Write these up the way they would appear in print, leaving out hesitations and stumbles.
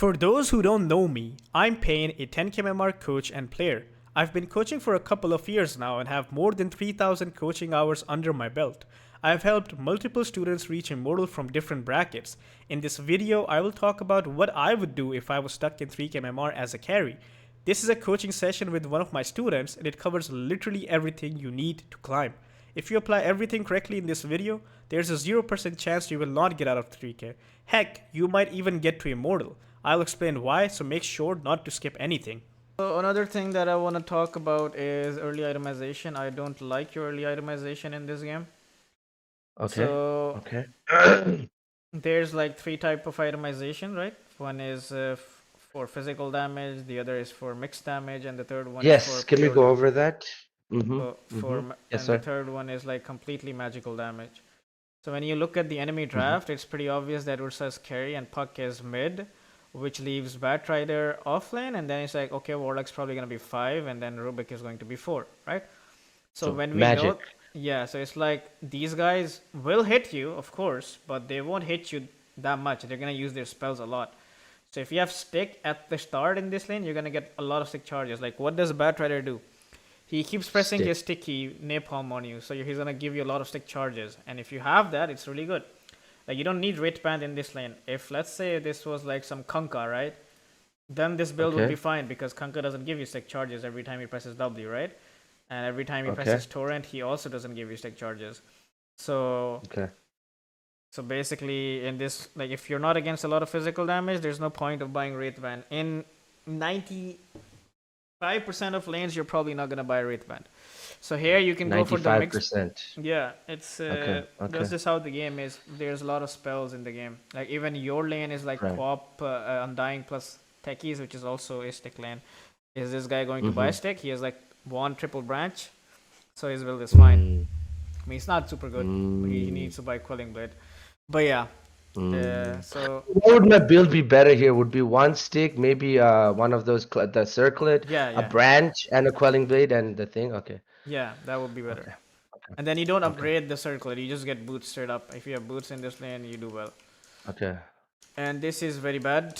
For those who don't know me, I'm Pain, a 10k ammar coach and player. I've been coaching for a couple of years now and have more than 3,000 coaching hours under my belt. I've helped multiple students reach Immortal from different brackets. In this video, I will talk about what I would do if I was stuck in 3k ammar as a carry. This is a coaching session with one of my students and it covers literally everything you need to climb. If you apply everything correctly in this video, there's a 0% chance you will not get out of 3k. Heck, you might even get to Immortal. I'll explain why, so make sure not to skip anything. So another thing that I want to talk about is early itemization. I don't like your early itemization in this game. Okay. So Okay. there's like three type of itemization, right? One is for physical damage, the other is for mixed damage, and the third one is Yes, for can we purely. go over that? Yes, And the sir. third one is like completely magical damage. So when you look at the enemy draft, it's pretty obvious that Ursa's carry and Puck is mid, which leaves Batrider off lane, and then it's like, okay, Warlock's probably gonna be 5, and then Rubik is going to be 4, right? So when we magic. know, yeah, so it's like these guys will hit you, of course, but they won't hit you that much. They're gonna use their spells a lot. So if you have stick at the start in this lane, you're gonna get a lot of stick charges. Like what does Batrider do? He keeps pressing Stick. his sticky napalm on you, so he's gonna give you a lot of stick charges. And if you have that, it's really good. Like you don't need Writ Band in this lane. If let's say this was like some Kunkka, right? Then this build would be fine because Kunkka doesn't give you stick charges every time he presses W, right? And every time he presses Torrent, he also doesn't give you stick charges. So so basically in this, like if you're not against a lot of physical damage, there's no point of buying Wraith Band. In 95% of lanes, you're probably not gonna buy Wraith Band. So here you can go for the mix. 95%. Yeah, it's that's just how the game is. There's a lot of spells in the game. Like even your lane is like Quap, Undying plus Techies, which is also a stick lane. Is this guy going to buy stick? He has like one triple branch, so his build is fine. I mean, it's not super good. He needs to buy Quelling Blade. But yeah, so what would my build be better here? Would be one stick, maybe one of those the circlet, a branch, and a quelling blade, and the thing. Okay. Yeah, that would be better. And then you don't upgrade the circlet. You just get boots straight up. If you have boots in this lane, you do well. Okay. And this is very bad.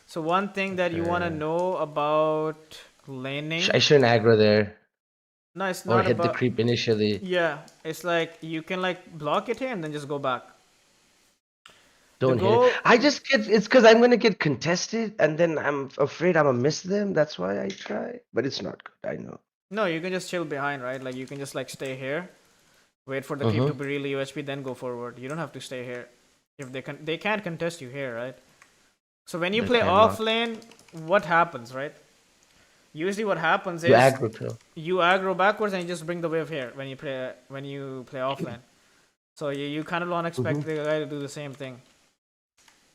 So one thing that you want to know about laning. I shouldn't aggro there. No, it's not. Or hit the creep initially. Yeah, it's like you can like block it here and then just go back. Don't hit it. I just get, it's because I'm gonna get contested and then I'm afraid I'm gonna miss them. That's why I try. But it's not good, I know. No, you can just chill behind, right? Like you can just like stay here, wait for the creep to be really UHP, then go forward. You don't have to stay here. If they can't contest you here, right? So when you play off lane, what happens, right? Usually what happens is you aggro backwards and you just bring the wave here when you play off lane. So you kind of don't expect the guy to do the same thing.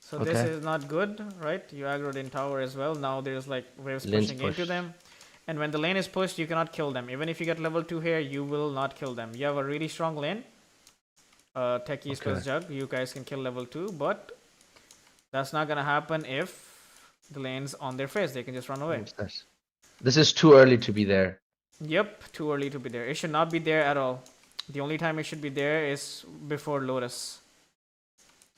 So this is not good, right? You aggroed in tower as well. Now there's like waves pushing into them. And when the lane is pushed, you cannot kill them. Even if you get level 2 here, you will not kill them. You have a really strong lane. Techies plus Jug. You guys can kill level 2, but that's not going to happen if the lane's on their face. They can just run away. This is too early to be there. Yep, too early to be there. It should not be there at all. The only time it should be there is before Lotus.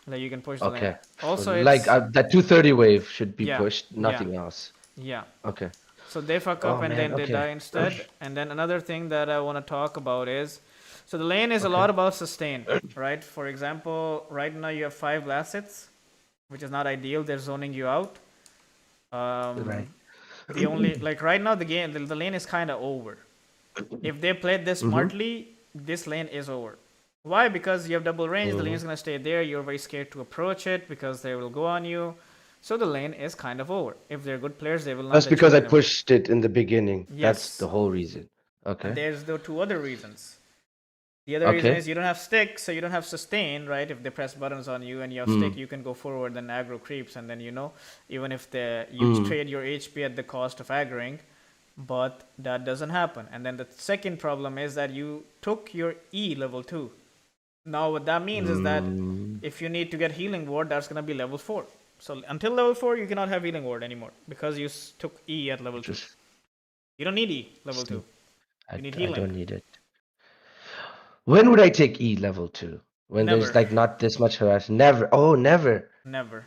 Like you can push the lane. Also, so like that 230 wave should be pushed, nothing else. Yeah. Okay. So they fuck up and then they die instead. And then another thing that I want to talk about is, so the lane is a lot about sustain, right? For example, right now you have 5 blast hits, which is not ideal. They're zoning you out. The only, like right now the lane is kind of over. If they played this smartly, this lane is over. Why? Because you have double range, the lane is going to stay there. You're very scared to approach it because they will go on you. So the lane is kind of over. If they're good players, they will not. That's because I pushed it in the beginning. Yes. That's the whole reason. Okay. And there's the 2 other reasons. The other reason is you don't have stick, so you don't have sustain, right? If they press buttons on you and you have stick, you can go forward and aggro creeps, and then even if you trade your HP at the cost of aggroing, but that doesn't happen. And then the second problem is that you took your E level 2. Now what that means is that if you need to get healing ward, that's gonna be level 4. So until level 4, you cannot have healing ward anymore because you took E at level 2. You don't need E level 2. You need healing. I don't need it. When would I take E level 2? When there's like not this much harassment? Never. Oh, never. Never.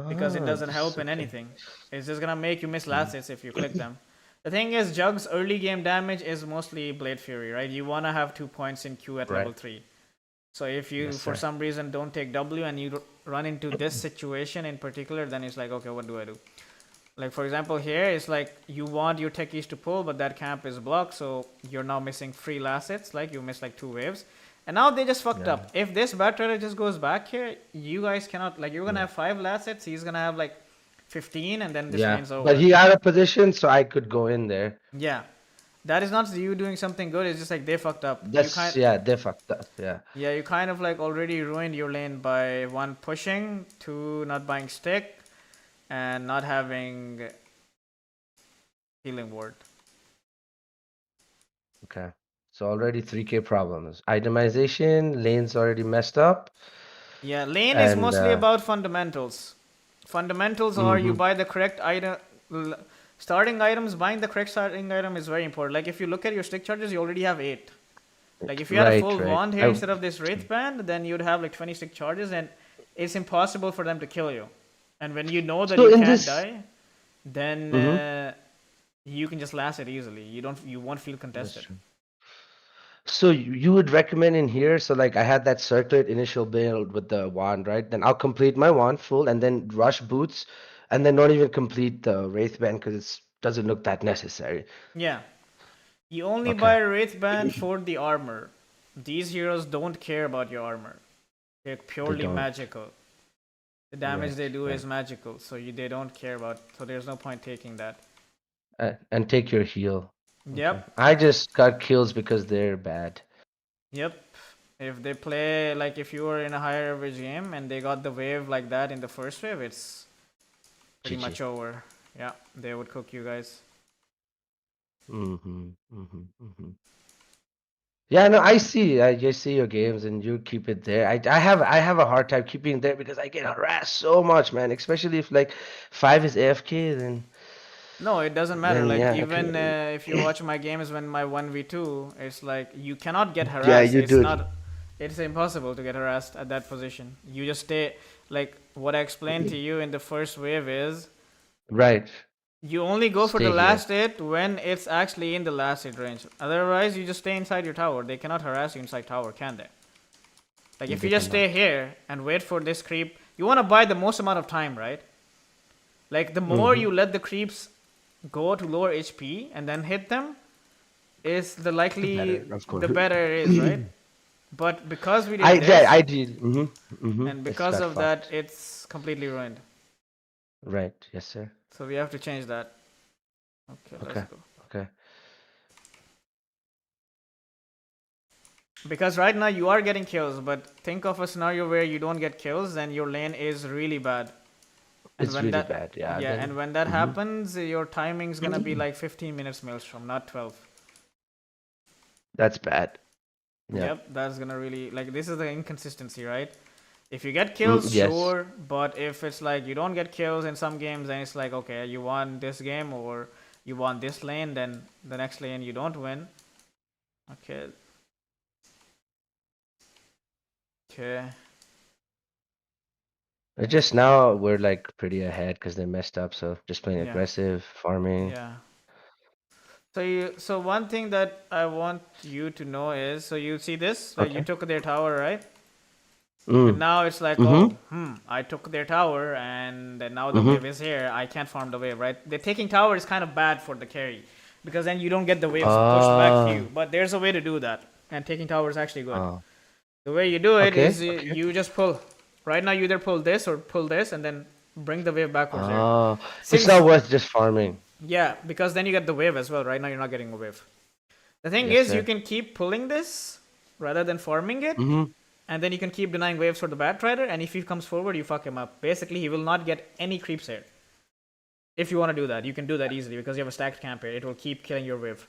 because it Ah, doesn't help in okay. anything. It's just gonna make you miss Mhm. last hits if you click them. The thing is, Jug's early game damage is mostly Blade Fury, right? You wanna have 2 points in Q at level Right. 3. So if you, Yes, for sir. some reason, don't take W and you run into this situation in particular, then it's like, okay, what do I do? Like, for example, here, it's like you want your techies to pull, but that camp is blocked, so you're now missing 3 last hits, like you missed like 2 waves. And now they just fucked Yeah. up. If this bad trader just goes back here, you guys cannot, like, you're gonna Yeah. have 5 last hits, he's gonna have like 15, and then this Yeah. lane's But over. he out of position, so I could go in there. Yeah. That is not you doing something good, it's just like they fucked up. That's yeah, they fucked up. Yeah. Yeah, you kind of like already ruined your lane by 1 pushing, 2 not buying stick, and not having healing ward. Okay. So already 3K problems. Itemization, lane's already messed up. Yeah, lane is And mostly about fundamentals. Fundamentals are you mhm. buy the correct item. Starting items, buying the correct starting item is very important. Like if you look at your stick charges, you already have 8. Like if you had a Right, full right. wand here instead of this wraith band, then you'd have like 20 stick charges, and it's impossible for them to kill you. And when you know that So you in can't this die, then mhm. you can just last it easily. You won't feel That's contested. true. So you would recommend in here, so like I had that circlet initial build with the wand, right? Then I'll complete my wand full and then rush boots and then not even complete the wraith band because it doesn't look that necessary. Yeah, you only Okay. buy wraith band for the armor. These heroes don't care about your armor. They're They purely don't. magical. The damage Right, they do right. is magical, so they don't care about. So there's no point taking that. And take your heal. Okay. Yep, I just got kills because they're bad. yep. If they play like if you were in a higher average game and they got the wave like that in the first wave, it's pretty GG. much over. Yeah, they would cook you guys. Mm-hmm. Mm-hmm. Mm-hmm. Yeah, no, I see. I just see your games and you keep it there. I have a hard time keeping it there because I get harassed so much, man. Especially if like 5 is AFK, No, it doesn't matter. then Like yeah, even okay. if you watch my games when my 1v2, it's like you cannot get Yeah, harassed. you It's do. not. It's impossible to get harassed at that position. You just stay. Like what I explained to you in the first wave is Right. you only go for the Stay here. last hit when it's actually in the last hit range. Otherwise, you just stay inside your tower. They cannot harass you inside tower, can they? Like if you They just stay cannot. here and wait for this creep, you want to buy the most amount of time, right? Like the more Mm-hmm. you let the creeps go to lower HP and then hit them, is the likely Better, of the course. better it is, right? But because we I did did. this, I did. Mm-hmm. Mm-hmm. and It's because got of that, fucked. it's completely ruined. Right. Yes, sir. So we have to change that. Okay, let's Okay. go. Okay. Because right now you are getting kills, but think of a scenario where you don't get kills and your lane is really bad. And It's when really that, bad. Yeah. yeah, and Then. when that Mm-hmm. happens, your timing's gonna be like 15 minutes maelstrom, not 12. That's bad. Yeah. Yep, that's gonna really like this is the inconsistency, right? If you get kills, Yes. sure, but if it's like you don't get kills in some games, then it's like okay, you won this game or you won this lane, then the next lane you don't win. Okay. Okay. Just now we're like pretty ahead because they messed up. So just playing Yeah. aggressive, farming. Yeah. So one thing that I want you to know is so you see this like you Okay. took their tower, right? And Mm. now it's like, Mm-hmm. oh, I took their tower, and then now the Mm-hmm. wave is here. I can't farm the wave, right? The taking tower is kind of bad for the carry, because then you don't get the waves pushed back to Uh, you. But there's a way to do that, and taking tower is actually good. uh, The way you do it okay. is Okay. you just pull. Right now, you either pull this or pull this, and then bring the wave backwards there. It's not Since worth just farming. yeah, because then you get the wave as well. Right now, you're not getting a wave. The thing Yes, is, you sir. can keep pulling this rather than farming it, Mm-hmm. and then you can keep denying waves for the bat rider, and if he comes forward, you fuck him up. Basically, he will not get any creeps here. If you want to do that, you can do that easily because you have a stacked camp here. It will keep killing your wave.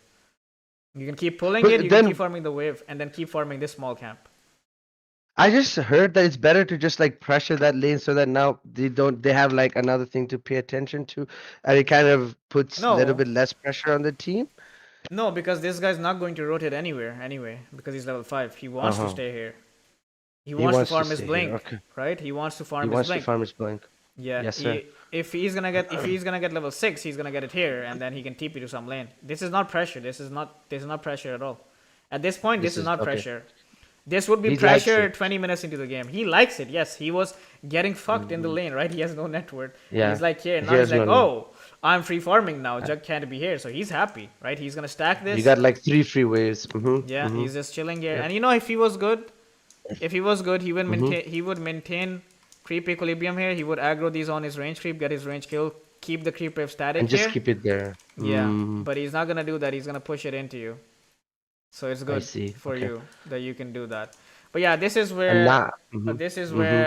You can keep pulling it, But you can keep then farming the wave, and then keep farming this small camp. I just heard that it's better to just like pressure that lane so that now they have like another thing to pay attention to, and it kind of puts a little No, bit less pressure on the team. no, because this guy's not going to rotate anywhere anyway, because he's level 5. He wants to Uh-huh. stay here. He He wants to wants to farm his stay here. blink, Okay. right? He wants to He farm his wants to blink. farm his blank. Yeah, Yes, sir. if he's gonna get level 6, he's gonna get it here, and then he can TP to some lane. This is not pressure. This is not pressure at all. At this point, this This is is not okay. pressure. This would be He likes pressure it. 20 minutes into the game. He likes it. Yes, he was getting fucked in the Mhm. lane, right? He has no network. Yeah. He's like here now. He's Here's like, no. oh, I'm free farming now. Jug can't be here, so he's happy, right? He's gonna stack You this. got like 3 free waves. Yeah, he's just chilling here. Yep. And if he was good, he would Mhm. maintain creep equilibrium here. He would aggro these on his range creep, get his range kill, keep the creep wave static And just here. keep it there. Yeah, but he's not gonna do that. He's gonna push it into you. So it's I good see. for Okay. you that you can do that. But yeah, this is And where now.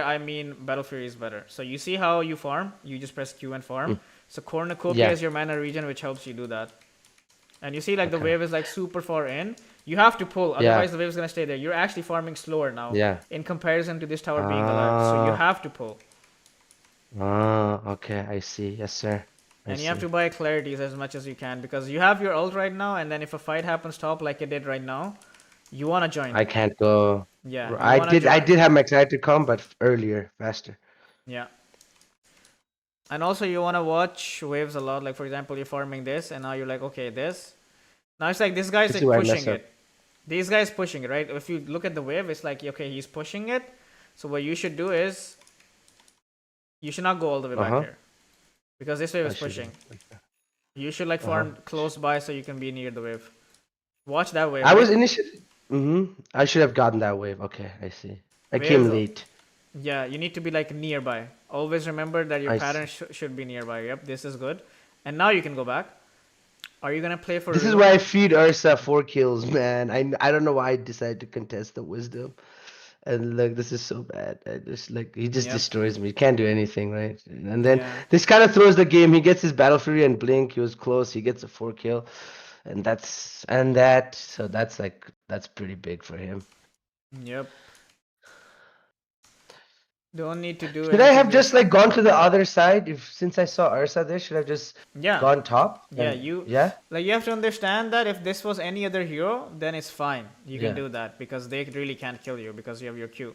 I mean Battle Fury is better. So you see how you farm? You just press Q and farm. Mm. So Cornucopia Yeah. is your mana region, which helps you do that. And you see like the Okay. wave is like super far in. You have to pull, Yeah. otherwise the wave is gonna stay there. You're actually farming slower now Yeah. in comparison to this tower being alive. So you Ah. have to pull. Okay. I see. Yes, sir. And you have to buy clarities as much as you can because you have your ult right now, and then if a fight happens top like it did right now, you wanna join. I can't go. Yeah, you I wanna did. I join. did have my excited to come, but earlier, faster. Yeah. And also you wanna watch waves a lot. Like for example, you're farming this, and now you're like, okay, this. Now it's like this guy's This is like where I mess pushing up. it. These guys pushing it, right? If you look at the wave, it's like okay, he's pushing it. So what you should do is you should not go all the way back here because this wave I is pushing. should've. You should like farm close by so you can be near the wave. Watch that wave. I right? was initially. I should have gotten that wave. Okay, I see. I Waves came are- late. Yeah, you need to be like nearby. Always remember that your I pattern should be nearby. Yep, this is good. And now you can go back. Are you gonna play for? This is real? why I feed Ursa 4 kills, man. I don't know why I decided to contest the wisdom. And like this is so bad. I just like he just Yep. destroys me. He can't do anything, right? And then Yeah. this kind of throws the game. He gets his Battle Fury and Blink. He was close. He gets a 4 kill. And so that's pretty big for him. Yep. Don't need to do Should I have anything just like gone to the other side? Since I saw Ursa there, should I have just Yeah. gone top? Yeah, And- you Yeah. like you have to understand that if this was any other hero, then it's fine. You can Yeah. do that because they really can't kill you because you have your Q.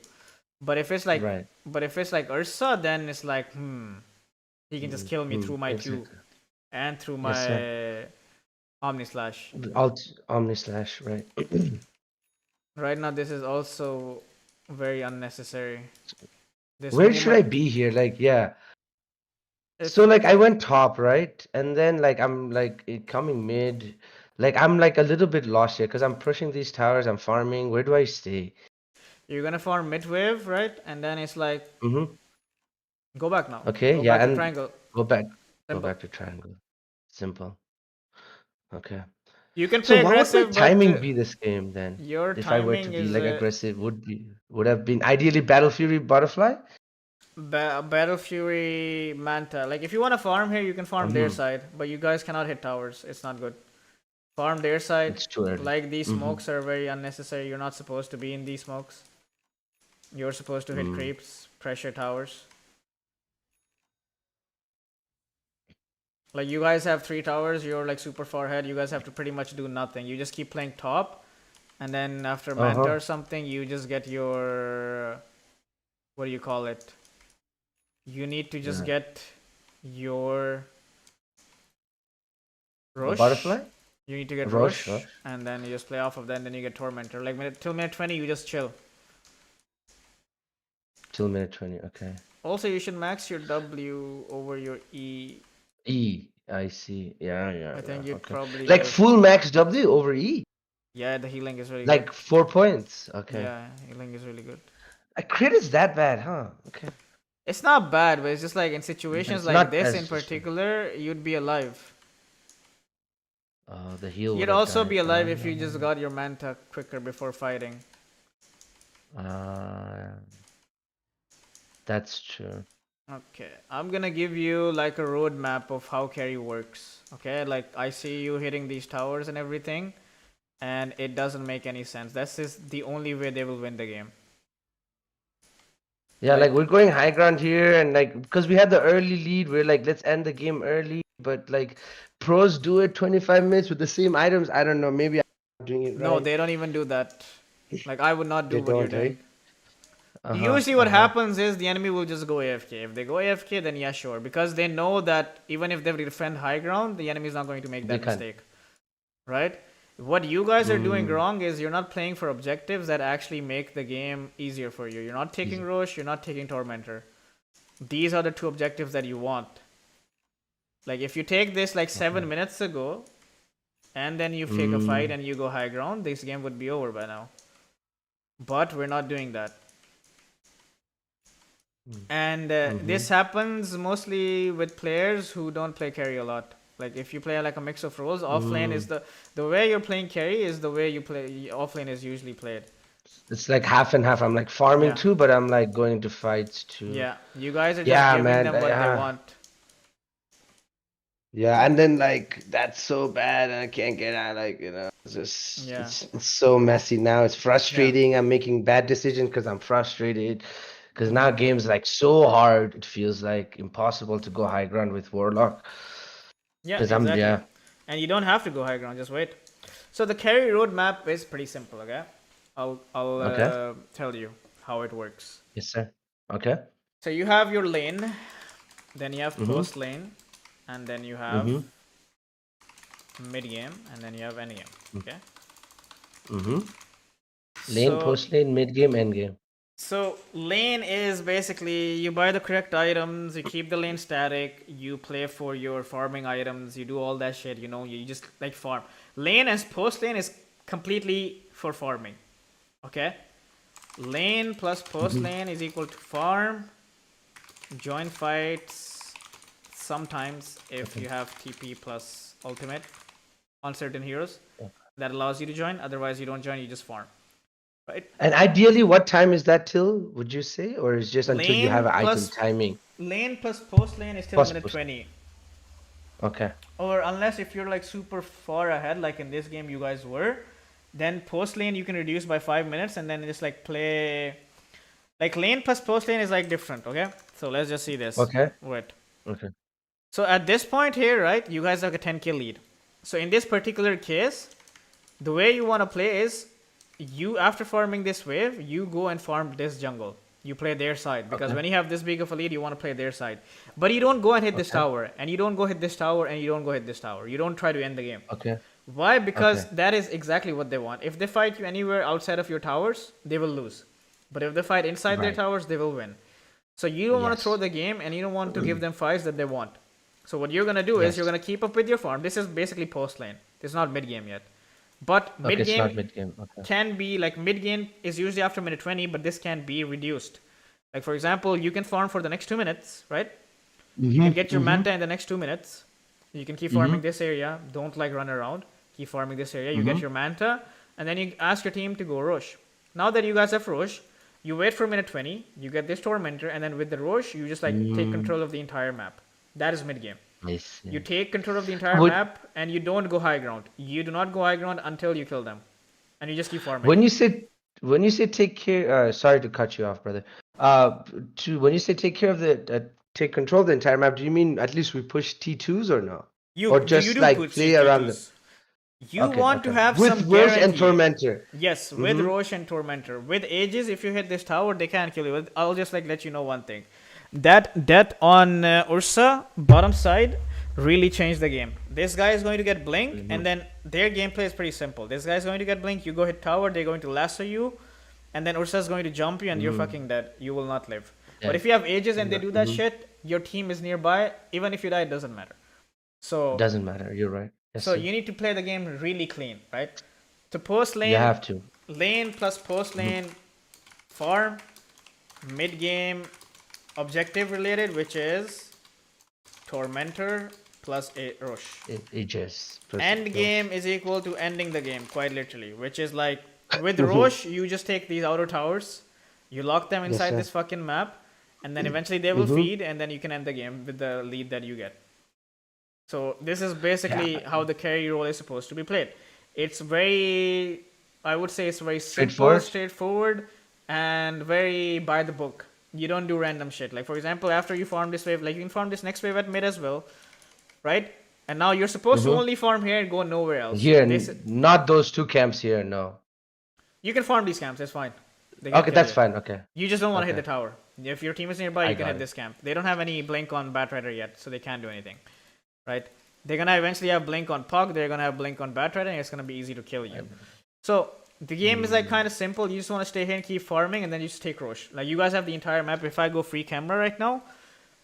But if it's like Right. Ursa, then it's like he can just kill me through my Q Exactly. and through Yes, my sir. Omni Slash. Alt Omni Slash, right? Right now, this is also very unnecessary. This Where should I movement- be here? Like, yeah. It's- So like I went top, right? And then like I'm like coming mid. Like I'm like a little bit lost here because I'm pushing these towers, I'm farming. Where do I stay? You're gonna farm mid wave, right? And then it's like Mm-hmm. go back now. Okay, Go yeah, back to and triangle. go back. Go Simple. back to triangle. Simple. Okay. You can So play what would aggressive, my timing but be this game then? your If I were to timing be is like aggressive, would have been ideally Battle Fury Butterfly? Battle Fury Manta. Like if you want to farm here, you can farm their Mhm. side, but you guys cannot hit towers. It's not good. Farm their side. It's too early. Like these Mhm. smokes are very unnecessary. You're not supposed to be in these smokes. You're supposed to hit Mm. creeps, pressure towers. Like you guys have 3 towers, you're like super far ahead. You guys have to pretty much do nothing. You just keep playing top, and then after Manta or something, you just get your what do you call it? You need to just Yeah. get your Rosh. Butterfly? You need to get Rosh, Rosh, and then you just play off of that, and then you get Tormentor. Like till minute 20, you just chill. Till minute 20, okay. Also, you should max your W over your E. I see. Yeah. I think yeah, you'd okay. probably Like get- full max W over E? Yeah, the healing is really Like 4 points. good. Okay. Yeah, healing is really good. A crit is that bad, huh? Okay. It's not bad, but it's just like in situations It's like not this as in particular, you'd be alive. The heal. You'd would have also done be it. alive if you just got your Manta quicker before fighting. That's true. Okay, I'm gonna give you like a roadmap of how carry works. Okay, like I see you hitting these towers and everything, and it doesn't make any sense. This is the only way they will win the game. Yeah, like we're going high ground here, and like because we had the early lead, we're like, let's end the game early. But like pros do it 25 minutes with the same items. I don't know. Maybe I'm doing it right. No, they don't even do that. Like I would not do They what you're don't, right? doing. Usually what happens is the enemy will just go AFK. If they go AFK, then yeah, sure. Because they know that even if they defend high ground, the enemy is not going to make that mistake. Right? What you guys are doing wrong is you're not playing for objectives that actually make the game easier for you. You're not taking Rosh, you're not taking Tormentor. These are the two objectives that you want. Like if you take this like 7 minutes ago, and then you pick a fight and you go high ground, this game would be over by now. But we're not doing that. And this happens mostly with players who don't play carry a lot. Like if you play like a mix of roles, offlane is the way you're playing carry is the way you play offlane is usually played. It's like half and half. I'm like farming too, but I'm like going into fights too. Yeah, you guys are just giving them what they want. Yeah, and then like that's so bad, and I can't get out. Like it's just it's so messy now. It's frustrating. I'm making bad decisions because I'm frustrated. Because now game's like so hard. It feels like impossible to go high ground with Warlock. Yeah, exactly. And you don't have to go high ground. Just wait. So the carry roadmap is pretty simple. Okay, I'll tell you how it works. Yes, sir. Okay. So you have your lane, then you have post lane, and then you have mid game, and then you have end game. Okay. Lane, post lane, mid game, end game. So lane is basically you buy the correct items, you keep the lane static, you play for your farming items, you do all that shit. You just like farm. Lane and post lane is completely for farming. Okay. Lane plus post lane is equal to farm. Join fights sometimes if you have TP plus ultimate on certain heroes. That allows you to join. Otherwise, you don't join, you just farm. Right? And ideally, what time is that till, would you say? Or is just until you have an item timing? Lane plus post lane is till minute 20. Okay. Or unless if you're like super far ahead, like in this game you guys were, then post lane you can reduce by 5 minutes and then just like play. Like lane plus post lane is like different, okay? So let's just see this. Okay. Wait. Okay. So at this point here, right, you guys have a 10 kill lead. So in this particular case, the way you want to play is, you after farming this wave, you go and farm this jungle. You play their side because when you have this big of a lead, you want to play their side. But you don't go and hit this tower, and you don't go hit this tower, and you don't go hit this tower. You don't try to end the game. Okay. Why? Because that is exactly what they want. If they fight you anywhere outside of your towers, they will lose. But if they fight inside their towers, they will win. So you don't want to throw the game, and you don't want to give them fights that they want. So what you're gonna do is you're gonna keep up with your farm. This is basically post lane. This is not mid game yet. But mid game can be like mid game is usually after minute 20, but this can be reduced. Like for example, you can farm for the next 2 minutes, right? You can get your manta in the next 2 minutes. You can keep farming this area. Don't like run around. Keep farming this area. You get your manta, and then you ask your team to go Rosh. Now that you guys have Rosh, you wait for minute 20. You get this Tormentor, and then with the Rosh, you just like take control of the entire map. That is mid game. You take control of the entire map, and you don't go high ground. You do not go high ground until you kill them, and you just keep farming. When you say take care, sorry to cut you off, brother. When you say take care of the take control of the entire map, do you mean at least we push T2s or no? Or just like play around the... You want to have with some Rosh and Tormentor. Yes, with Rosh and Tormentor. With Aegis, if you hit this tower, they can't kill you. I'll just like let you know one thing. That death on Ursa, bottom side, really changed the game. This guy is going to get blink, and then their gameplay is pretty simple. This guy is going to get blink, you go hit tower, they're going to lasso you, and then Ursa is going to jump you, and you're fucking dead. You will not live. But if you have Aegis and they do that shit, your team is nearby. Even if you die, it doesn't matter. So it doesn't matter. You're right. Yes, so you need to play the game really clean, right? To post lane, you have to. Lane plus post lane, farm, mid game, objective related, which is Tormentor plus a Rosh. Aegis. End game is equal to ending the game, quite literally, which is like with Rosh, you just take these outer towers, you lock them inside this fucking map, and then eventually they will feed, and then you can end the game with the lead that you get. So this is basically how the carry role is supposed to be played. It's very, I would say it's very simple, straightforward, and very by the book. You don't do random shit. Like for example, after you farm this wave, like you can farm this next wave at mid as well, right? And now you're supposed to only farm here and go nowhere else. Here, not those two camps here, no. You can farm these camps, that's fine. They can Okay, kill that's you. fine. Okay. You just don't want to hit Okay. the tower. If your team is nearby, I you can got hit it. this camp. They don't have any blink on Batrider yet, so they can't do anything, right? They're gonna eventually have blink on Pug. They're gonna have blink on Batrider, and it's gonna be easy to kill you. So the game is like kind of simple. You just want to stay here and keep farming, and then you just take Rosh. Like you guys have the entire map. If I go free camera right now,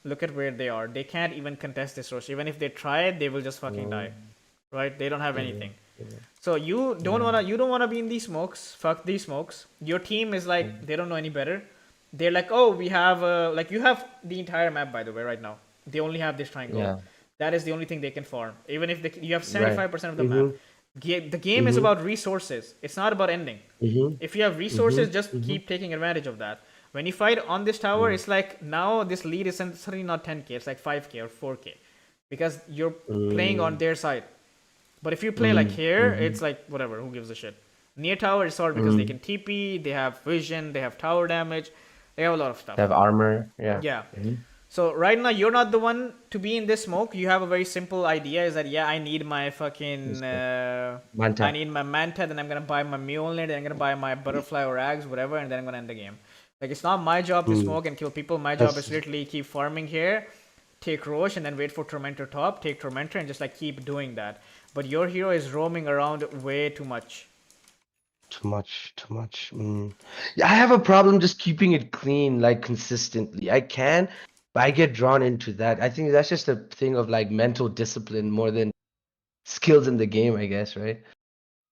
look at where they are. They can't even contest this Rosh. Even if they try it, they will just fucking die, right? They don't have anything. So you don't wanna be in these smokes. Fuck these smokes. Your team is like they don't know any better. They're like, oh, we have like you have the entire map by the way right now. They only have this triangle. Yeah. That is the only thing they can farm. Even if you have Right. 75% of the map. The game is about resources. It's not about ending. If you have resources, just keep taking advantage of that. When you fight on this tower, it's like now this lead is suddenly not 10k, it's like 5k or 4k because you're playing on their side. But if you play like here, it's like whatever, who gives a shit. Near tower is hard because they can TP, they have vision, they have tower damage, they have a lot of stuff. They have armor. Yeah. Yeah. So right now you're not the one to be in this smoke. You have a very simple idea: is that yeah, I need my fucking Manta. I need my Manta, then I'm gonna buy my Mjolnir, then I'm gonna buy my Butterfly or Ags, whatever, and then I'm gonna end the game. Like it's not my job to smoke and kill people. My job is literally keep farming here, take Rosh, and then wait for Tormentor top, take Tormentor, and just like keep doing that. But your hero is roaming around way too much. Too much. Yeah, I have a problem just keeping it clean, like consistently. I can, but I get drawn into that. I think that's just a thing of like mental discipline more than skills in the game, I guess, right?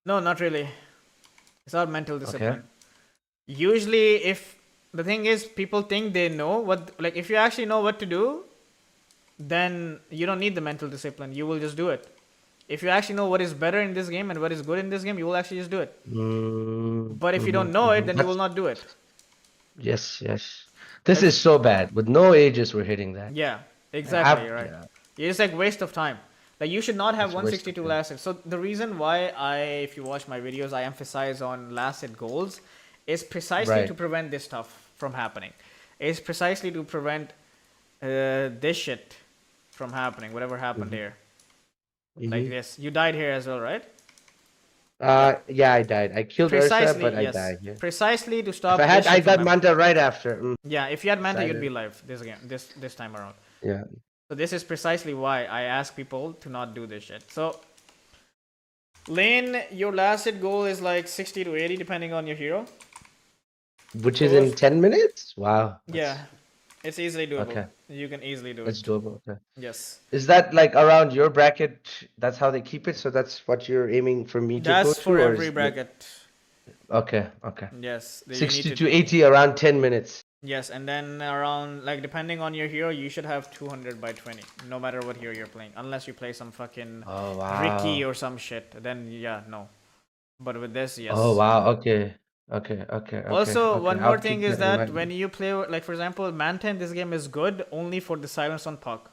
No, not really. It's not mental discipline. Okay. Usually, if the thing is, people think they know what, like, if you actually know what to do, then you don't need the mental discipline. You will just do it. If you actually know what is better in this game and what is good in this game, you will actually just do it. But if you don't know it, then you will not do it. Yes. This is so bad. With no ages, we're hitting that. Yeah, exactly, right. Yeah. It's like waste of time. Like you should not have It's a waste of 162 time. last hit. So the reason why if you watch my videos, I emphasize on last hit goals is precisely Right. to prevent this stuff from happening. It's precisely to prevent this shit from happening, whatever happened here. Like this. You died here as well, right? Yeah, I died. I killed Ursa, but I died. Yeah. Precisely to If stop I had, this I shit from got happening. Manta right after. Yeah, if you had Manta, you'd Decided. be live this game, this time around. Yeah. So this is precisely why I ask people to not do this shit. So lane, your last hit goal is like 60 to 80 depending on your hero. Which is in 10 minutes? Wow. Yeah, it's easily doable. Okay. You can easily do That's it. doable. Okay. Yes. Is that like around your bracket? That's how they keep it. So that's what you're aiming for me to go That's to, for or every is it- bracket. Okay. Yes. You 60 need to 80 around 10 minutes. Yes, and then around, like, depending on your hero, you should have 200 by 20, no matter what hero you're playing. Unless you play some fucking Oh wow. Ricky or some shit, then yeah, no. But with this, yes. Oh wow. Okay. Also, one I'll more keep thing is that in that mind. when you play, like, for example, Manta in this game is good only for the silence on Puck.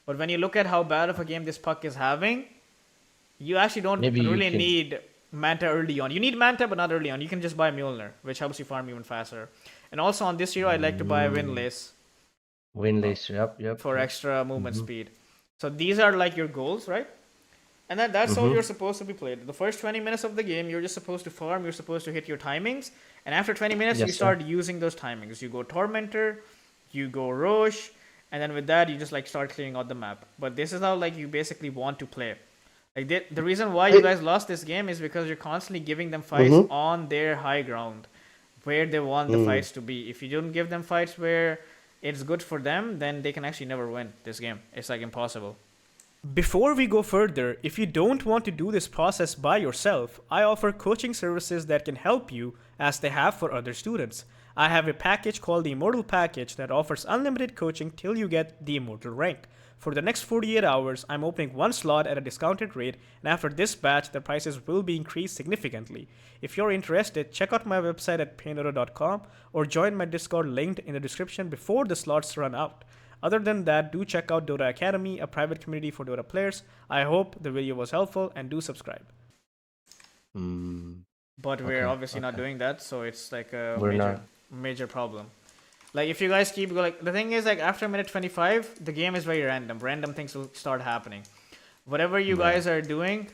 But when you look at how bad of a game this Puck is having, you actually don't Maybe you really can- need Manta early on. You need Manta, but not early on. You can just buy Mjolnir, which helps you farm even faster. And also on this hero, I'd like to buy Windlace Windlace. Yep. for extra movement speed. So these are like your goals, right? And that's all you're supposed to be played. The first 20 minutes of the game, you're just supposed to farm. You're supposed to hit your timings. And after 20 minutes, Yes, you sir. start using those timings. You go Tormentor, you go Rosh, and then with that, you just like start clearing out the map. But this is how like you basically want to play. Like the reason why you guys lost this game is because you're constantly giving them fights on their high ground, where they want the fights to be. If you don't give them fights where it's good for them, then they can actually never win this game. It's like impossible. Before we go further, if you don't want to do this process by yourself, I offer coaching services that can help you as they have for other students. I have a package called the Immortal Package that offers unlimited coaching till you get the Immortal rank. For the next 48 hours, I'm opening one slot at a discounted rate, and after this batch, the prices will be increased significantly. If you're interested, check out my website at PainDota.com or join my Discord linked in the description before the slots run out. Other than that, do check out Dota Academy, a private community for Dota players. I hope the video was helpful and do subscribe. But we're obviously not doing that, so it's like a major problem. Like if you guys keep going, like the thing is like after minute 25, the game is very random. Random things will start happening. Whatever you guys are doing.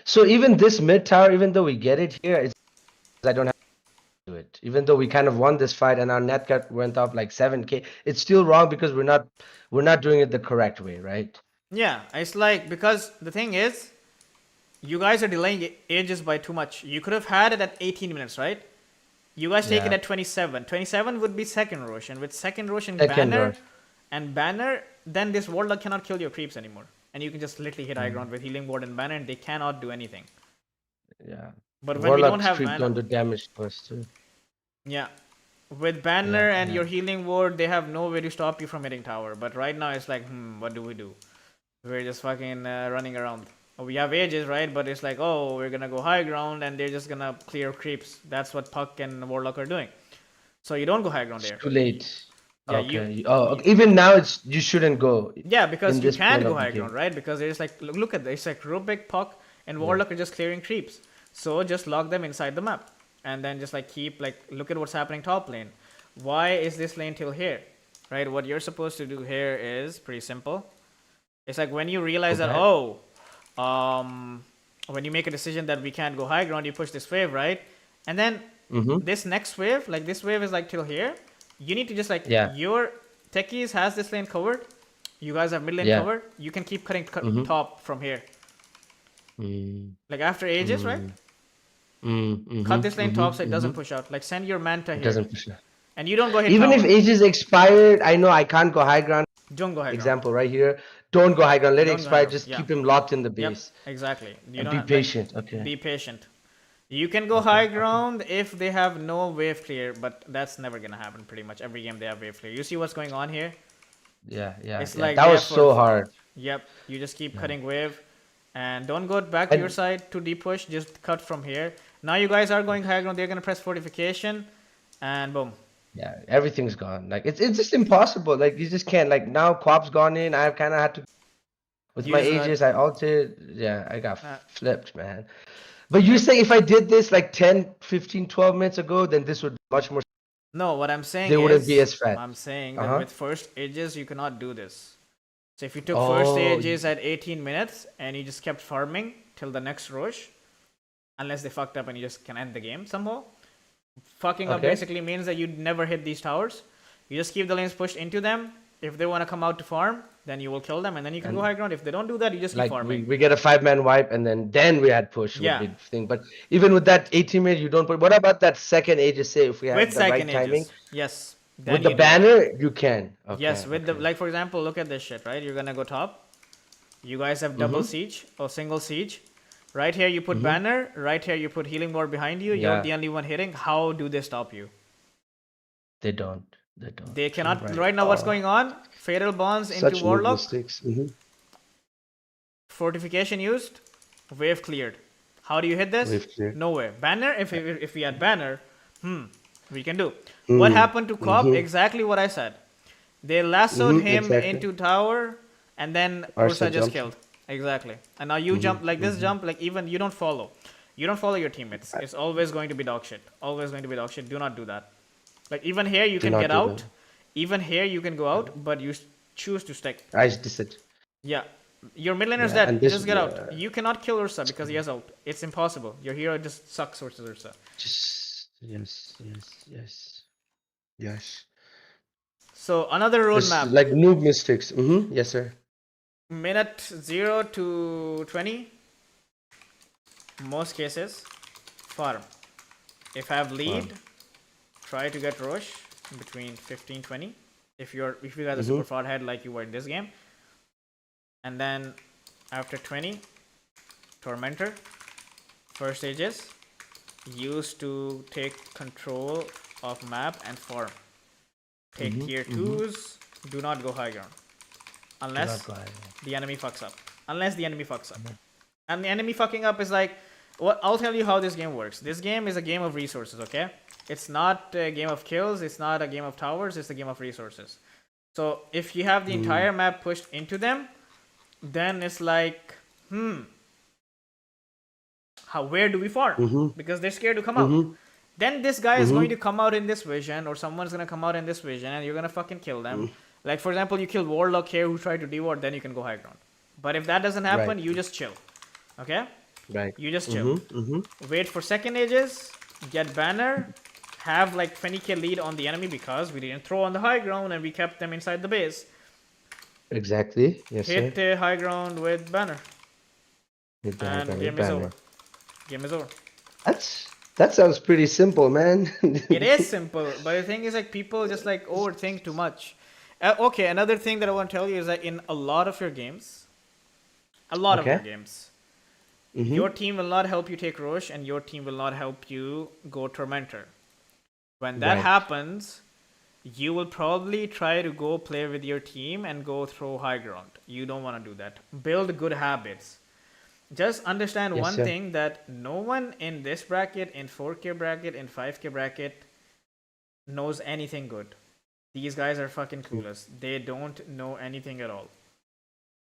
So even this mid tower, even though we get it here, it's I don't have to do it. it. Even though we kind of won this fight and our net cut went up like 7K, it's still wrong because we're not doing it the correct way, right? Yeah, it's like, because the thing is, you guys are delaying ages by too much. You could have had it at 18 minutes, right? You guys take it Yeah. at 27. 27 would be second Rosh, and with second Rosh and Second banner, rush. then this warlock cannot kill your creeps anymore. And you can just literally hit high Mm. ground with healing ward and banner, and they cannot do anything. Yeah. But when we don't Warlock's have creep banner, don't do damage to us too. yeah, with banner Yeah, and yeah. your healing ward, they have no way to stop you from hitting tower. But right now, it's like, what do? We're just fucking running around. We have ages, right? But it's like, oh, we're gonna go high ground, and they're just gonna clear creeps. That's what Puck and Warlock are doing. So you don't go high ground It's there. too late. Yeah, Okay. Okay. Even now, you shouldn't go yeah, because in you this can't point go of the high game. ground, right? Because there's like, look at this, it's like Rubik, Puck, and Warlock are just clearing creeps. So just lock them inside the map, and then just like keep like, look at what's happening top lane. Why is this lane till here, right? What you're supposed to do here is pretty simple. It's like when you realize that, Okay. when you make a decision that we can't go high ground, you push this wave, right? And then Mm-hmm. this next wave, like this wave is like till here. You need to just like, Yeah. your techies has this lane covered. You guys have mid lane Yeah. covered. You can keep cutting Mm-hmm. top from here. Mm. Like after ages, right? Mm-hmm. Cut this lane top so it doesn't Mm-hmm. push out. Like send your manta It here. doesn't push it. And you don't go hit Even tower. if ages expired, I know I can't go high ground. Don't go high ground. Example right here. Don't go high ground. Let it Don't go high expire. ground. Just Yeah. keep him locked in the Yep. base Exactly. You and don't be have, like, patient. Okay. be patient. You can go Okay. high Okay. ground if they have no wave clear, but that's never gonna happen. Pretty much every game they have wave clear. You see what's going on here? Yeah. Yeah. It's Yeah. like That they was have so hard. Yep. You just keep Yeah. cutting wave, and don't go back to your And side to deep push. Just cut from here. Now you guys are going high ground. They're gonna press fortification, and boom. yeah, everything's gone. Like it's just impossible. Like you just can't. Like now, Quap's gone in. I've kind of had to with You my just ages. I altered. Yeah, I got uh, flipped, man. But you say if I did this like 10, 15, 12 minutes ago, then this would be much more. no. What I'm saying They wouldn't be is, as fat. I'm saying that Uh-huh. with first ages you cannot do this. So if you took first Oh, ages at 18 minutes and you just kept farming till the next rush, unless they fucked up and you just can end the game somehow. Fucking up okay. basically means that you never hit these towers. You just keep the lanes pushed into them. If they want to come out to farm, then you will kill them, and then you can go And high ground. If they don't do that, you just keep like farming. we get a 5-man wipe, and then we had push would Yeah, be the thing. But even with that 18 minute, you don't put. What about that second ages? Say if we with had the right second timing ages, yes, then with the you do it. banner, you can. Yes, Okay. with the, Okay. like for example, look at this shit, right? You're gonna go top. You guys have double Mm-hmm. siege or single siege. Right here you put Mm-hmm. banner. Right here you put healing ward behind you. You're Yeah. the only one hitting. How do they stop you? They don't. They don't. They You're cannot. right. Right now, what's Oh, going on? Fatal bonds into such noob warlock. mistakes. Mm-hmm. Fortification used. Wave cleared. How do you hit this? Wave clear. No way. Banner. If we had banner, we can do. What happened to Cop? Mm-hmm. Exactly what I said. They lassoed him Exactly. into tower, and then Arsa Ursa just jumped. killed. Exactly. And now you jump like this jump, like even you don't follow. You don't follow your teammates. It's always going to be dog shit. Always going to be dog shit. Do not do that. Like even here you Do can not get do out. that. Even here you can go out, but you choose to stick. I just it. Yeah. Your mid laner's Yeah, dead. and this Just get out. You cannot kill Ursa because he has out. It's impossible. Your hero just sucks versus Ursa. just yes. Yes. So another This roadmap. like noob mistakes. Mm-hmm. Yes, sir. Minute 0 to 20. Most cases, farm. If I have lead, try to get Rosh between 15-20. If you guys are super far ahead like you were in this game. And then after 20, Tormentor. First stages. Used to take control of map and farm. Take tier 2s. Do not go high ground. Unless the enemy fucks up. And the enemy fucking up is like, what? I'll tell you how this game works. This game is a game of resources, okay? It's not a game of kills. It's not a game of towers. It's a game of resources. So if you have the entire map pushed into them, then it's like, where do we farm? Because they're scared to come out. Then this guy is going to come out in this vision, or someone's going to come out in this vision, and you're going to fucking kill them. Like, for example, you kill Warlock here who tried to deward, then you can go high ground. But if that doesn't happen, you just chill. Okay? Right. You just chill. Wait for second ages, get banner, have like 20k lead on the enemy because we didn't throw on the high ground and we kept them inside the base. Exactly. Yes, Hit sir. the high ground with banner. Hit the high And ground with game is over. banner. Game is over. That sounds pretty simple, man. It is simple, but the thing is like people just like overthink too much. Okay, another thing that I want to tell you is that in a lot of your games, Okay. your team will not help you take Roche and your team will not help you go Tormentor. When that Right. happens, you will probably try to go play with your team and go throw high ground. You don't want to do that. Build good habits. Just understand Yes, one sir. thing, that no one in this bracket, in 4K bracket, in 5K bracket knows anything good. These guys are fucking clueless. They don't know anything at all.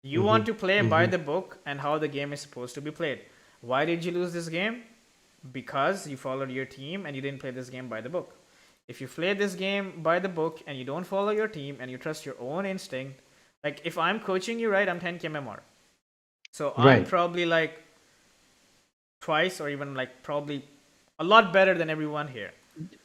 You want to play by the book and how the game is supposed to be played. Why did you lose this game? Because you followed your team and you didn't play this game by the book. If you play this game by the book and you don't follow your team and you trust your own instinct, like if I'm coaching you, right, I'm 10k MMR. So I'm Right. probably like twice or even like probably a lot better than everyone here.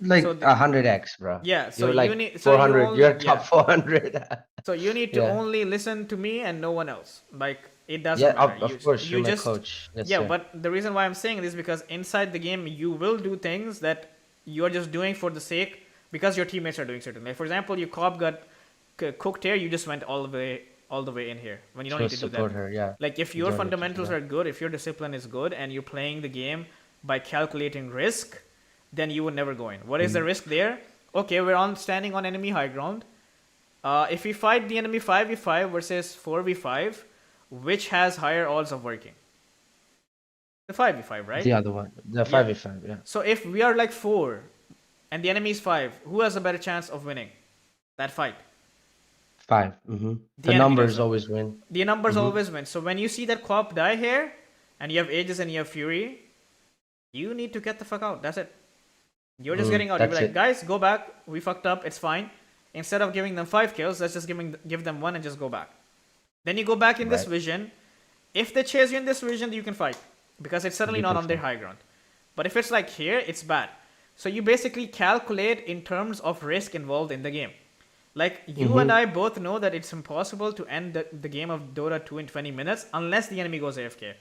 Like So 100x, bro. yeah, so You're you like need, so you 400. only, You're top 400. so you need to Yeah. only listen to me and no one else. Like it doesn't Yeah, matter. of course, You you're my just, coach. Yes, yeah, sir. but the reason why I'm saying this is because inside the game you will do things that you're just doing for the sake because your teammates are doing certain. Like for example, your cop got cooked here, you just went all the way in here when you don't need to do support that. her, yeah. Like if You your don't need to do fundamentals that. are good, if your discipline is good, and you're playing the game by calculating risk, then you would never go in. What is the risk there? Okay, we're on standing on enemy high ground. If we fight the enemy 5v5 versus 4v5, which has higher odds of working? The 5v5, right? The other one, the Yeah. 5v5, yeah. So if we are like 4 and the enemy is 5, who has a better chance of winning that fight? 5. The enemy numbers does. always win. The numbers always win. So when you see that co-op die here, and you have Aegis and you have Fury, you need to get the fuck out. That's it. You're just getting out. You're That's like, it. guys, go back. We fucked up. It's fine. Instead of giving them 5 kills, let's just give them 1 and just go back. Then you go back in this Right. vision. If they chase you in this vision, you can fight because it's certainly You not can on their high ground. But if it's like here, it's bad. So you basically calculate in terms of risk involved in the game. Like you and I both know that it's impossible to end the game of Dota 2 in 20 minutes unless the enemy goes AFK.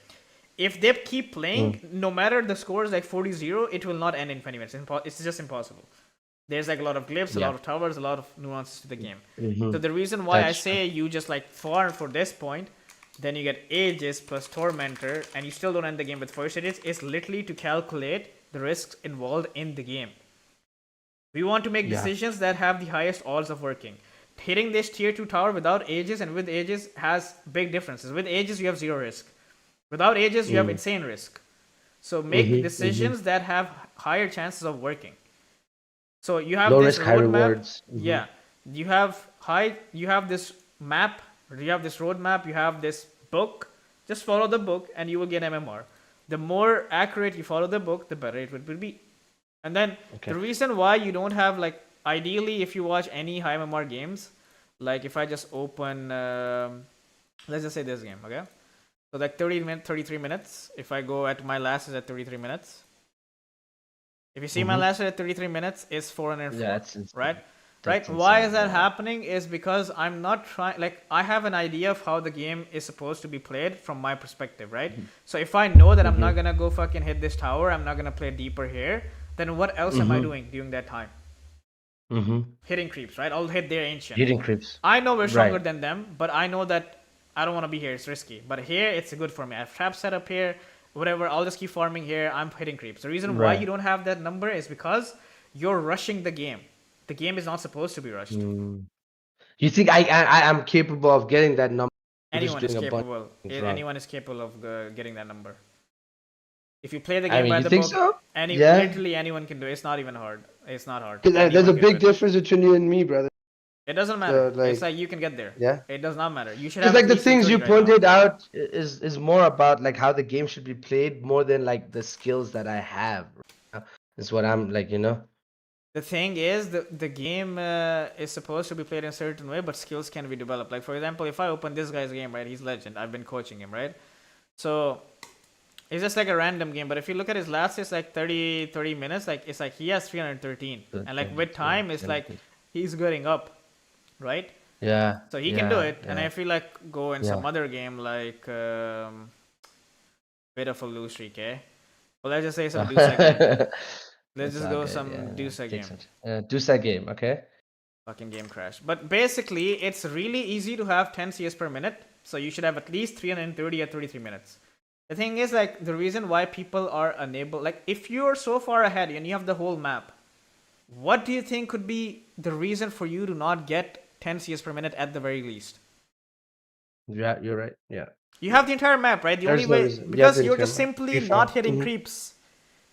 If they keep playing, no matter the score is like 40-0, it will not end in 20 minutes. It's just impossible. There's like a lot of glyphs, a lot of towers, a lot of nuances to the game. So the reason why I say you just like farm for this point, then you get Aegis plus Tormentor, and you still don't end the game with first Aegis, is literally to calculate the risks involved in the game. We want to make decisions that have the highest odds of working. Hitting this tier 2 tower without Aegis and with Aegis has big differences. With Aegis, you have 0 risk. Without Aegis, you have insane risk. So make decisions that have higher chances of working. So you have Low this risk, high roadmap. rewards. Yeah, you have this map. You have this roadmap. You have this book. Just follow the book, and you will get MMR. The more accurate you follow the book, the better it would be. And then the reason why you don't have like, ideally, if you watch any high MMR games, like if I just open, let's just say this game, okay? So like 33 minutes. If I go at my last is at 33 minutes. If you see my last at 33 minutes, it's 404. Yeah, that's insane. Right? Right? Why is that happening is because I'm not trying, like I have an idea of how the game is supposed to be played from my perspective, right? So if I know that I'm not gonna go fucking hit this tower, I'm not gonna play deeper here, then what else am I doing during that time? Hitting creeps, right? I'll hit their ancient. Hitting creeps. I know we're stronger than them, but I know that I don't want to be here. It's risky. But here, it's good for me. I have trap set up here, whatever. I'll just keep farming here. I'm hitting creeps. The reason why you don't have that number is because you're rushing the game. The game is not supposed to be rushed. You think I'm capable of getting that number? Anyone is capable. Anyone is capable of getting that number. If you play the game by the book, so? Literally anyone can do it. It's not even hard. It's not hard. There's a big difference between you and me, brother. It doesn't matter. It's like you can get there. Yeah. It does not matter. You should have. Because like the things you pointed out is more about like how the game should be played more than like the skills that I have. Is what I'm like, The thing is, the game is supposed to be played in a certain way, but skills can be developed. Like for example, if I open this guy's game, right? He's legend. I've been coaching him, right? So It's just like a random game. But if you look at his last, it's like 30 minutes. Like it's like he has 313, and like with time, it's like he's getting up, right? Yeah. So he can do it. And Yeah. I feel like go in Yeah. some other game like bit of a loose streak, eh? Well, let's just say some Dusa game. Let's just go some Dusa game. Dusa game, okay. Fucking game crash. But basically, it's really easy to have 10 CS per minute. So you should have at least 330 at 33 minutes. The thing is, like, the reason why people are unable, like, if you're so far ahead and you have the whole map, what do you think could be the reason for you to not get 10 CS per minute at the very least? Yeah, you're right. Yeah. You have the entire map, right? The There's only no way, reason. because you're just simply not hitting creeps.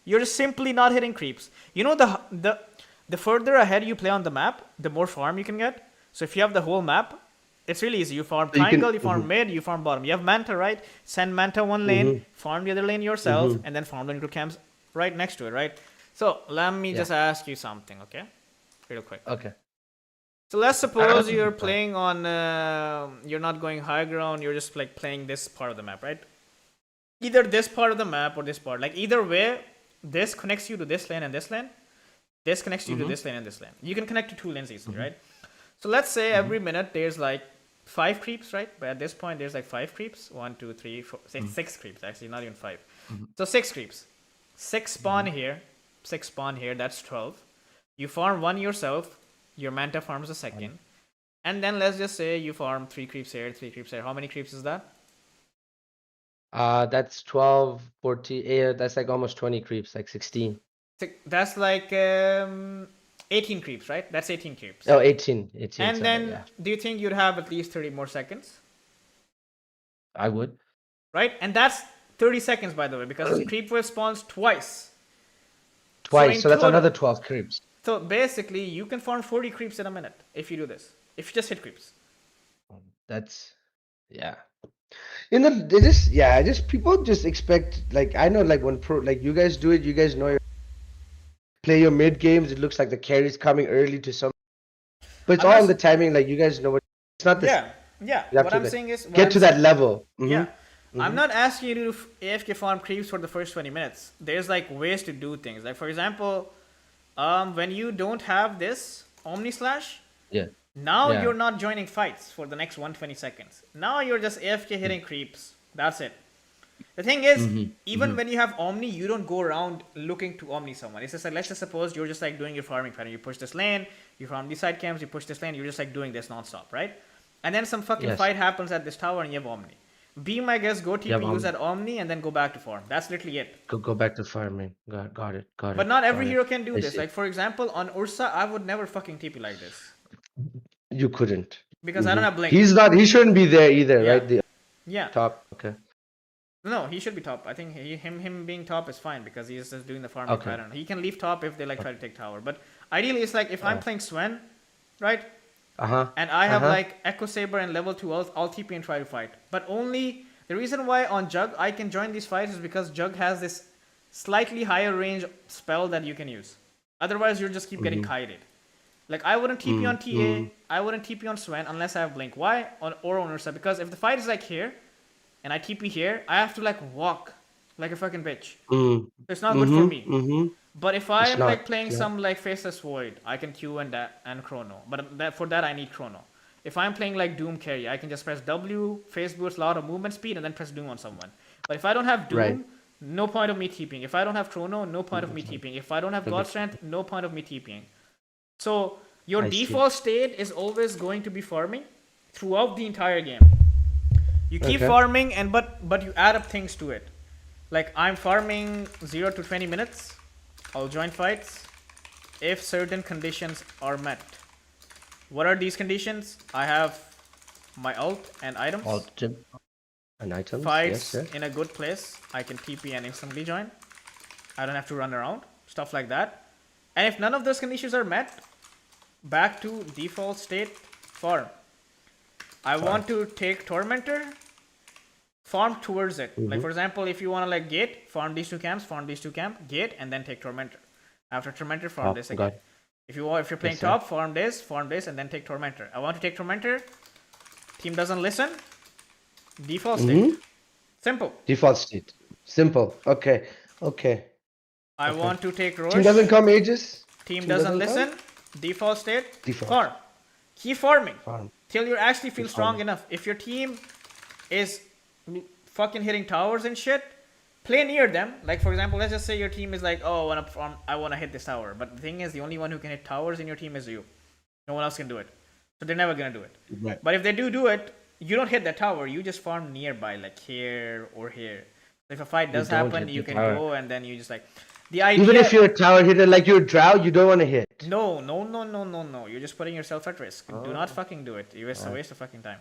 You're just simply not hitting creeps. You know, the further ahead you play on the map, the more farm you can get. So if you have the whole map, it's really easy. You farm triangle, you farm mid, you farm bottom. You have Manta, right? Send Manta one lane, farm the other lane yourself, and then farm the neutral camps right next to it, right? So let me just ask you something, okay? Real quick. Okay. So let's suppose you're playing on, you're not going high ground, you're just like playing this part of the map, right? Either this part of the map or this part. Like either way, this connects you to this lane and this lane. This connects you to this lane and this lane. You can connect to two lanes easily, right? So let's say every minute there's like 5 creeps, right? But at this point there's like 5 creeps. 1, 2, 3, 4, 6 creeps actually, not even 5. So 6 creeps. 6 spawn here. 6 spawn here. That's 12. You farm 1 yourself. Your Manta farms a second. And then let's just say you farm 3 creeps here, 3 creeps here. How many creeps is that? That's 12, 40, that's like almost 20 creeps, like 16. That's like 18 creeps, right? That's 18 creeps. Oh, 18. And sorry, then, do you think you'd have at least 30 more seconds? I would. Right? And that's 30 seconds, by the way, because creep wave spawns twice. Twice, so that's another 12 creeps. So basically, you can farm 40 creeps in a minute if you do this. If you just hit creeps. That's, yeah. Just people just expect, like, I know, like, when you guys do it, you guys know, play your mid games, it looks like the carry's coming early to some, but it's all in the timing, like, you guys know what, it's not this. Yeah. What I'm saying is, get to that level. Yeah. I'm not asking you to do AFK farm creeps for the first 20 minutes. There's, like, ways to do things. Like, for example, when you don't have this Omni Slash, now you're not joining fights for the next 120 seconds. Now you're just AFK hitting creeps. That's it. The thing is, even when you have Omni, you don't go around looking to Omni someone. It's just like, let's just suppose you're just like doing your farming pattern. You push this lane, you farm these side camps, you push this lane, you're just like doing this non-stop, right? And then some fucking fight happens at this tower and you have Omni. Be my guest, go TP, use that Omni, and then go back to farm. That's literally it. Go back to farming. Got it. But not every hero can do this. Like, for example, on Ursa, I would never fucking TP like this. You couldn't. Because I don't have Blink. He shouldn't be there either, right? Top, okay. No, he should be top. I think him being top is fine because he's just doing the farming pattern. He can leave top if they like try to take tower. But ideally, it's like if I'm playing Sven, right? And I have like Echo Saber and level 2 I'll TP and try to fight. But only the reason why on Jug I can join these fights is because Jug has this slightly higher range spell that you can use. Otherwise, you'll just keep getting kited. Like, I wouldn't TP on TA, I wouldn't TP on Sven unless I have Blink. Why? Or on Ursa? Because if the fight is like here, and I TP here, I have to like walk like a fucking bitch. So it's not good for me. But if I am like playing some like Faceless Void, I can Q and Chrono. But for that I need Chrono. If I'm playing like Doom carry, I can just press W, Phase Boost, a lot of movement speed, and then press Doom on someone. But if I don't have Doom, no point of me TPing. If I don't have Chrono, no point of me TPing. If I don't have God Strength, no point of me TPing. So your default state is always going to be farming throughout the entire game. You keep farming, but you add up things to it. Like, I'm farming 0 to 20 minutes. I'll join fights if certain conditions are met. What are these conditions? I have my ult and items. Fights in a good place. I can TP and instantly join. I don't have to run around. Stuff like that. And if none of those conditions are met, back to default state, farm. I want to take Tormentor, farm towards it. Like, for example, if you want to like gate, farm these two camps, gate, and then take Tormentor. After Tormentor, farm this again. If you're playing top, farm this, and then take Tormentor. I want to take Tormentor. Team doesn't listen. Default state. Simple. Default state. Simple. Okay. Okay. I Okay. want to take Team doesn't Rosh. come ages. Team Team doesn't doesn't come. listen. Default state, Default. farm. Keep farming Farm. till you actually Keep feel strong farming. enough. If your team is fucking hitting towers and shit, play near them. Like for example, let's just say your team is like, oh, I want to hit this tower. But the thing is, the only one who can hit towers in your team is you. No one else can do it. So they're never gonna do it. Right. But if they do it, you don't hit the tower. You just farm nearby, like here or here. So if a fight does happen, you can go and then you just like the idea. Even if you're a tower hitter, like you're a drow, you don't want to hit. No. You're just putting yourself at risk. Do not fucking do it. It's a waste of fucking time.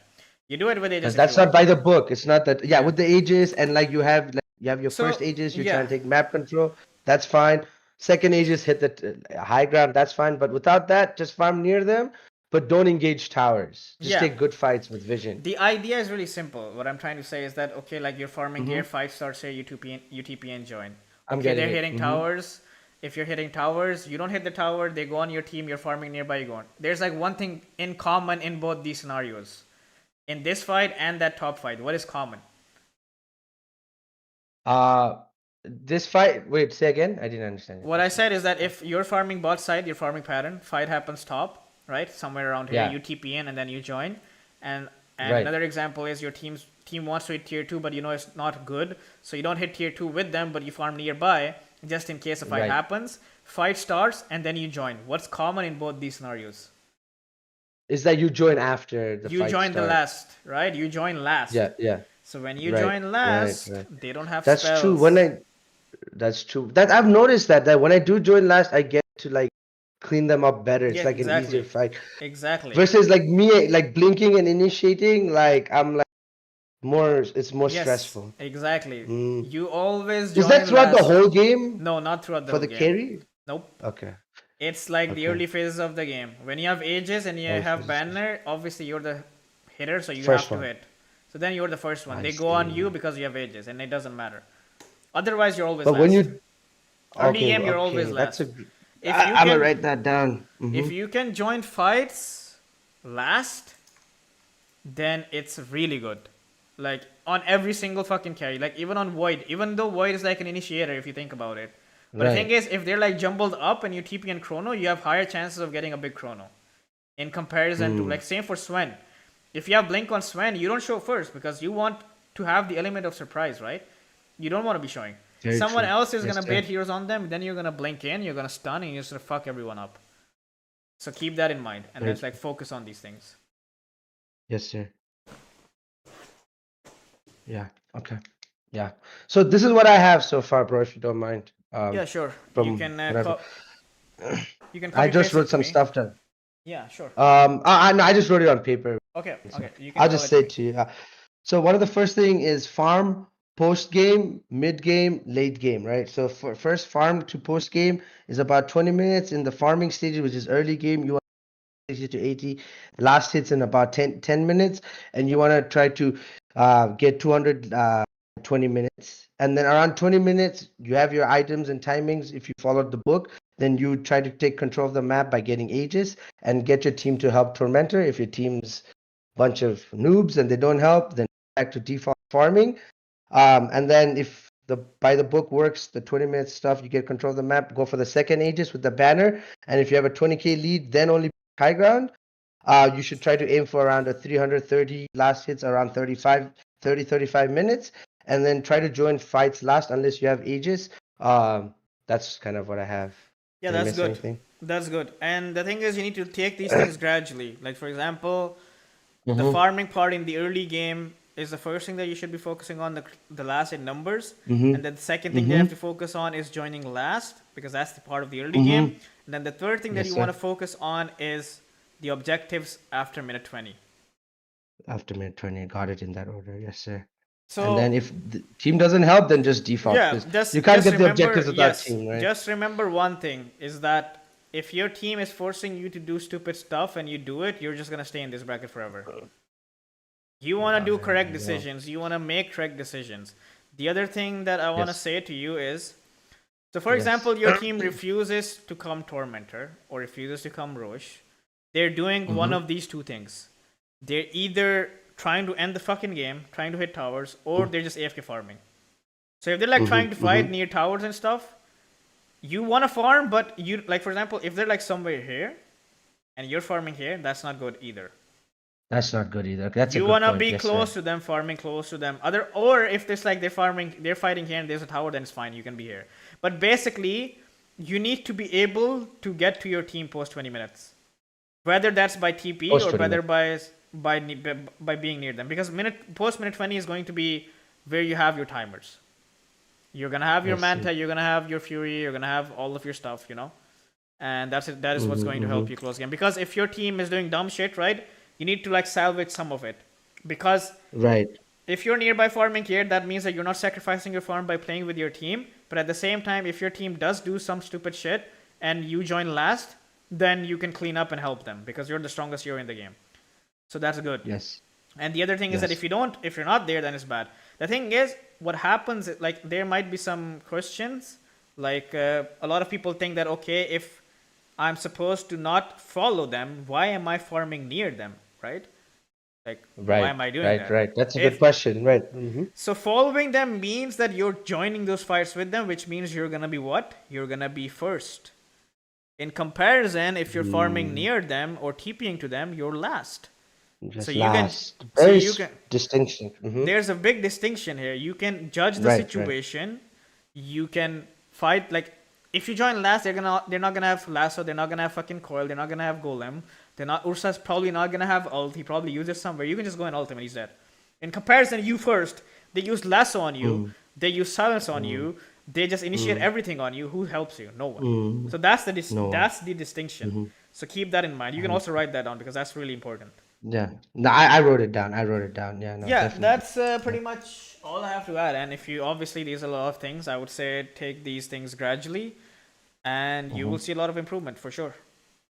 You do it with ages. That's not by the book. It's not that. Yeah, with the ages and like you have your So, first ages, you're yeah. trying to take map control. That's fine. Second ages hit the high ground. That's fine. But without that, just farm near them. But don't engage towers. Just Yeah. take good fights with vision. The idea is really simple. What I'm trying to say is that okay, like you're farming gear, 5 stars here, you TP and join. I'm Okay, getting they're it. hitting towers. If you're hitting towers, you don't hit the tower, they go on your team, you're farming nearby, you go on. There's like one thing in common in both these scenarios. In this fight and that top fight, what is common? This fight. Wait, say again. I didn't understand. What I said is that if you're farming bot side, you're farming pattern, fight happens top, right? Somewhere around here, Yeah. you TP in and then you join. And Right. another example is your team wants to hit tier 2, but you know it's not good. So you don't hit tier 2 with them, but you farm nearby just in case a fight Right. happens. Fight starts and then you join. What's common in both these scenarios? Is that you join after the You fight join the starts. last, right? You join last. Yeah, yeah. So when you Right, join last, right. they don't have That's spells. true. That's true. That I've noticed that when I do join last, I get to like clean them up better. It's Yeah, like exactly. an easier fight. Exactly. Versus like me, like blinking and initiating, like I'm like it's more Yes, stressful. exactly. Mm. You always join Is that throughout the last. whole game No, not throughout the for whole the game. carry? Nope. Okay. It's like the Okay. early phases of the game. When you have ages and you Early have phases. banner, obviously you're the hitter, so you First have to one. hit. So then you're the first one. I They go on see. you because you have ages, and it doesn't matter. Otherwise, you're always But last. when you Early okay, game, you're okay, always last. that's a. If I'm you gonna can, write that down. if you can join fights last, then it's really good. Like on every single fucking carry, like even on Void, even though Void is like an initiator if you think about it. But the thing is, if they're like jumbled up and you TP and chrono, you have higher chances of getting a big chrono. In comparison to like same for Sven. If you have blink on Sven, you don't show first because you want to have the element of surprise, right? You don't want to be showing. Very Someone true. else is Yes, gonna sir. bait heroes on them, then you're gonna blink in, you're gonna stun, and you're just gonna fuck everyone up. So keep that in mind, and Very let's like focus on these things. Yes, sir. Yeah. Okay. Yeah. So this is what I have so far, bro. If you don't mind. Yeah, sure. From You can whatever. you can. I copy just paste it wrote to some me. stuff down. Yeah, sure. No, I just wrote it on paper. Okay. You can I'll tell just it say to me. it to you. So one of the first thing is farm post game, mid game, late game, right? So for first farm to post game is about 20 minutes in the farming stage, which is early game. You want 60 to 80. Last hits in about 10 minutes, and you want to try to get 200 20 minutes. And then around 20 minutes, you have your items and timings. If you followed the book, then you try to take control of the map by getting ages and get your team to help Tormentor. If your team's bunch of noobs and they don't help, then back to default farming. And then if the by the book works, the 20 minute stuff, you get control of the map, go for the second ages with the banner. And if you have a 20k lead, then only high ground. You should try to aim for around a 330 last hits around 35 minutes, and then try to join fights last unless you have ages. That's kind of what I have. Yeah, Did I that's miss good. anything? That's good. And the thing is, you need to take these things gradually. Like for example, the farming part in the early game is the first thing that you should be focusing on. The last in numbers, and then the second thing you have to focus on is joining last because that's the part of the early game. And then the third thing that Yes, you sir. want to focus on is the objectives after minute 20. After minute 20, got it in that order. Yes, sir. So And then if the team doesn't help, then just default. yeah, 'Cause you can't just get the remember, objectives without yes, team, right? just remember one thing is that if your team is forcing you to do stupid stuff and you do it, you're just gonna stay in this bracket forever. You want to do correct decisions. You want to make correct decisions. The other thing that I want to Yes. say to you is, so for Yes. example, your team refuses to come Tormentor or refuses to come Roche. They're doing one of these two things. They're either trying to end the fucking game, trying to hit towers, or they're just AFK farming. So if they're like trying to fight near towers and stuff, you want to farm, but you like, for example, if they're like somewhere here and you're farming here, that's not good either. That's not good either. That's you a good want to point. be Yes, close sir. to them, farming close to them. Or if there's like they're fighting here and there's a tower, then it's fine. You can be here. But basically, you need to be able to get to your team post 20 minutes, whether that's by TP Post or 20 whether minutes. by being near them. Because post minute 20 is going to be where you have your timers. You're gonna have your I see. Manta, you're gonna have your Fury, you're gonna have all of your stuff, you know. And that's it. That is what's going to help you close game. Because if your team is doing dumb shit, right, you need to like salvage some of it. Because Right. if you're nearby farming here, that means that you're not sacrificing your farm by playing with your team. But at the same time, if your team does do some stupid shit and you join last, then you can clean up and help them because you're the strongest hero in the game. So that's good. Yes. And the other thing is that if you're not there, then it's bad. The thing is, what happens, like there might be some questions. Like a lot of people think that, okay, if I'm supposed to not follow them, why am I farming near them, right? Like, Right. why am I doing Right. that? Right. That's a good question. Right. So following them means that you're joining those fights with them, which means you're gonna be what? You're gonna be first. In comparison, if you're farming near them or TPing to them, you're last. Just So you last. can, Very so you can. distinction. There's a big distinction here. You can judge the Right, situation. You can fight like if you join last, they're not gonna have lasso. They're not gonna have fucking coil. They're not gonna have golem. They're not. Ursa's probably not gonna have ult. He probably uses somewhere. You can just go and ult him and he's dead. In comparison, you first. They use lasso on you. They use silence on you. They just initiate everything on you. Who helps you? No one. So that's the distinction. So keep that in mind. You can also write that down because that's really important. Yeah. No, I wrote it down. I wrote it down. Yeah. No, Yeah, definitely. that's pretty much all I have to add. And if you obviously there's a lot of things, I would say take these things gradually, and you will see a lot of improvement for sure.